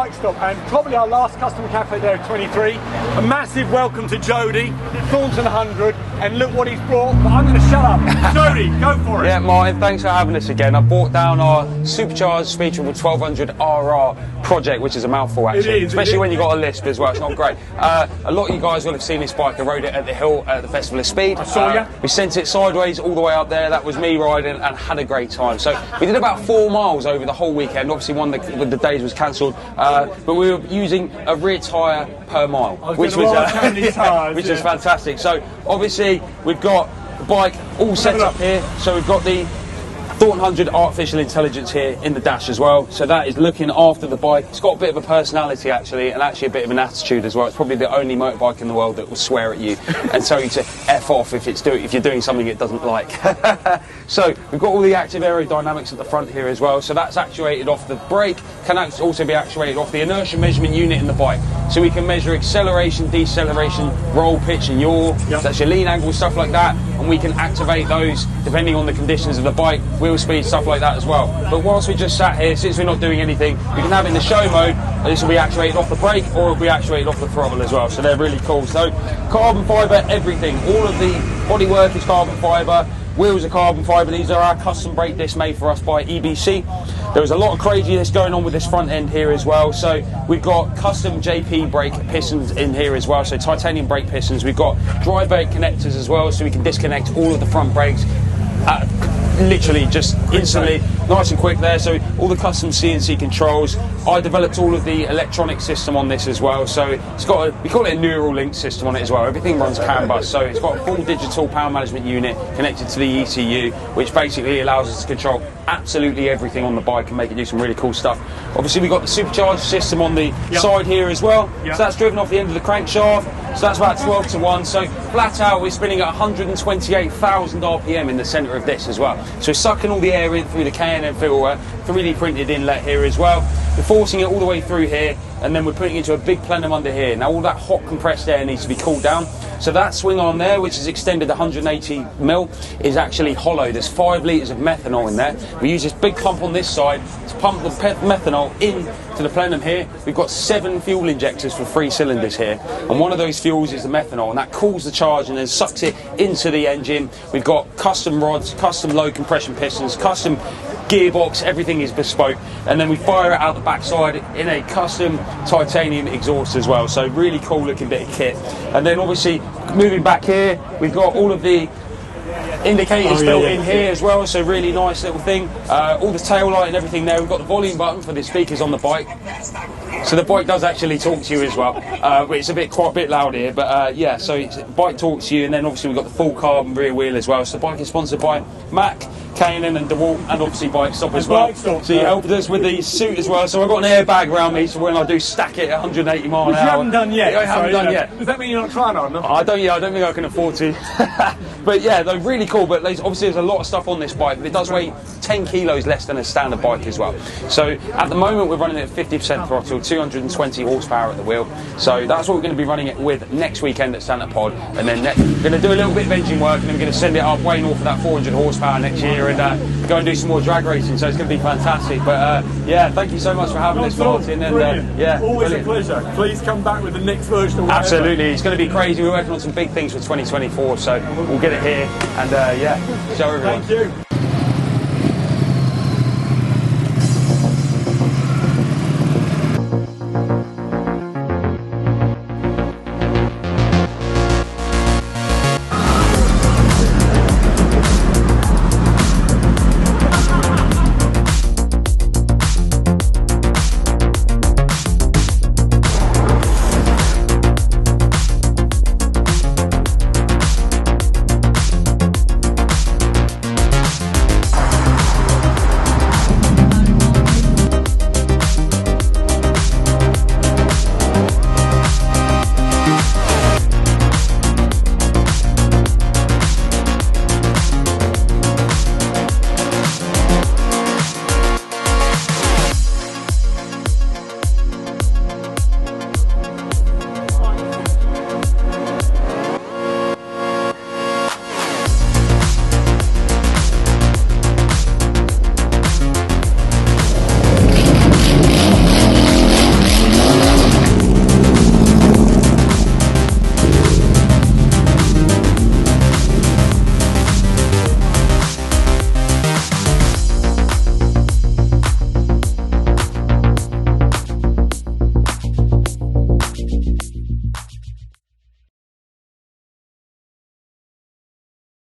bike stop, and probably our last custom cafe there at 23. A massive welcome to Jody, Thornton 100, and look what he's brought. But I'm going to shut up. Jody, go for it. Yeah, Martin, thanks for having us again. I brought down our supercharged Speed Triple 1200 RR project, which is a mouthful actually, especially when you got a lisp as well. It's not great. A lot of you guys will have seen this bike. I rode it at the hill at the Festival of Speed. I saw you. We sent it sideways all the way up there. That was me riding and had a great time. So we did about 4 miles over the whole weekend. Obviously one of the days was cancelled, but we were using a rear tyre per mile, which is fantastic. So obviously we've got the bike all set up here. So we've got the Thornton 100 artificial intelligence here in the dash as well, so that is looking after the bike. It's got a bit of a personality actually, and actually a bit of an attitude as well. It's probably the only motorbike in the world that will swear at you and tell you to F off if you're doing something it doesn't like. So we've got all the active aerodynamics at the front here as well, so that's actuated off the brake, can also be actuated off the inertia measurement unit in the bike. So we can measure acceleration, deceleration, roll, pitch and yaw, that's your lean angle, stuff like that, and we can activate those depending on the conditions of the bike, wheel speed, stuff like that as well. But whilst we just sat here, since we're not doing anything, we can have it in the show mode, and this will be actuated off the brake or it'll be actuated off the throttle as well, so they're really cool. So carbon fibre, everything, all of the bodywork is carbon fibre, wheels are carbon fibre. These are our custom brake discs made for us by EBC. There was a lot of craziness going on with this front end here as well, so we've got custom JP brake pistons in here as well, so titanium brake pistons. We've got dry brake connectors as well, so we can disconnect all of the front brakes literally just instantly, nice and quick there. So all the custom CNC controls. I developed all of the electronic system on this as well, so it's got we call it a neural link system on it as well. Everything runs CAN bus, so it's got a full digital power management unit connected to the ECU, which basically allows us to control absolutely everything on the bike and make it do some really cool stuff. Obviously we've got the supercharged system on the side here as well, so that's driven off the end of the crankshaft, so that's about 12 to 1, so flat out we're spinning at 128,000 RPM in the centre of this as well. So sucking all the air in through the K&N filter, 3D printed inlet here as well. We're forcing it all the way through here, and then we're putting it into a big plenum under here. Now all that hot compressed air needs to be cooled down. So that swing arm there, which is extended 180mm, is actually hollow. There's 5 litres of methanol in there. We use this big pump on this side to pump the methanol in to the plenum here. We've got 7 fuel injectors for 3 cylinders here, and one of those fuels is the methanol, and that cools the charge and then sucks it into the engine. We've got custom rods, custom low compression pistons, custom gearbox, everything is bespoke, and then we fire it out the backside in a custom titanium exhaust as well, so really cool looking bit of kit. And then obviously moving back here, we've got all of the indicators built in here as well, so really nice little thing. All the tail light and everything there. We've got the volume button for the speakers on the bike, so the bike does actually talk to you as well, but it's quite a bit loud here, but yeah, so the bike talks to you. And then obviously we've got the full carbon rear wheel as well, so the bike is sponsored by Mac, K&N and DeWalt, and obviously Bike Stop as well. So you helped us with the suit as well, so I've got an airbag around me, so when I do stack it at 180 mile an hour. You haven't done yet. I haven't done yet. Does that mean you're not trying on? No? I don't think I can afford to. But yeah, they're really cool. But obviously there's a lot of stuff on this bike. It does weigh 10 kilos less than a standard bike as well. So at the moment we're running it at 50% throttle, 220 horsepower at the wheel. So that's what we're going to be running it with next weekend at Santa Pod. And then we're going to do a little bit of engine work, and then we're going to send it up way north of that 400 horsepower next year, and go and do some more drag racing. So it's going to be fantastic. But yeah, thank you so much for having us, Martin. And yeah, always brilliant. A pleasure. Please come back with the next version of Absolutely, it's going to be crazy. We're working on some big things for 2024, so we'll get it here and yeah, show everyone. Thank you.